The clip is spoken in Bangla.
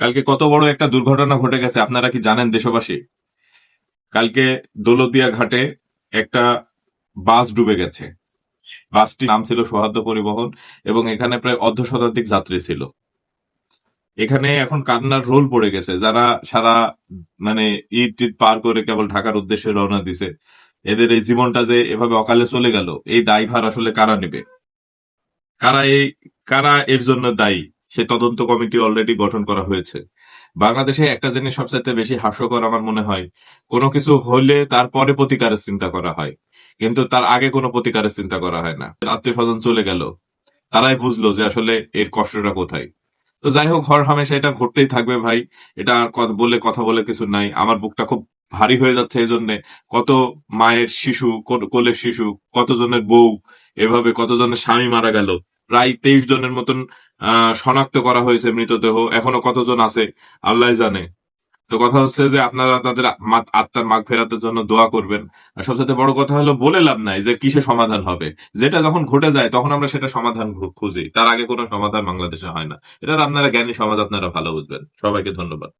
কালকে কত বড় একটা দুর্ঘটনা ঘটে গেছে আপনারা কি জানেন দেশবাসী? কালকে দৌলতদিয়া ঘাটে একটা বাস ডুবে গেছে। বাসটির নাম ছিল সৌহার্দ্য পরিবহন এবং এখানে প্রায় অর্ধ শতাধিক যাত্রী ছিল। এখানে এখন কান্নার রোল পড়ে গেছে। যারা সারা মানে ঈদ টিদ পার করে কেবল ঢাকার উদ্দেশ্যে রওনা দিছে, এদের এই জীবনটা যে এভাবে অকালে চলে গেল, এই দায়ভার আসলে কারা নেবে? কারা এই কারা এর জন্য দায়ী? সে তদন্ত কমিটি অলরেডি গঠন করা হয়েছে। বাংলাদেশে একটা জিনিস সবচাইতে বেশি হাস্যকর আমার মনে হয়, কোনো কিছু হলে তারপরে প্রতিকারের চিন্তা করা হয়, কিন্তু তার আগে কোনো প্রতিকারের চিন্তা করা হয় না। আত্মীয় স্বজন চলে গেল, তারাই বুঝলো যে আসলে এর কষ্টটা কোথায়। তো যাই হোক, হর হামেশা এটা ঘটতেই থাকবে ভাই। এটা আর কথা বলে কিছু নাই। আমার বুকটা খুব ভারী হয়ে যাচ্ছে এই জন্যে। কত মায়ের শিশু, কোলের শিশু, কতজনের বউ, এভাবে কতজনের স্বামী মারা গেল। প্রায় 23 জনের মতন শনাক্ত করা হয়েছে মৃতদেহ। এখনো কতজন আছে আল্লাহ জানে। তো কথা হচ্ছে যে আপনারা তাদের আত্মার মাগ ফেরাতের জন্য দোয়া করবেন। আর সবচেয়ে বড় কথা হলো, বলে লাভ নাই যে কিসে সমাধান হবে। যেটা যখন ঘটে যায় তখন আমরা সেটা সমাধান খুঁজি, তার আগে কোনো সমাধান বাংলাদেশে হয় না। এটার আপনারা জ্ঞানী সমাজ, আপনারা ভালো বুঝবেন। সবাইকে ধন্যবাদ।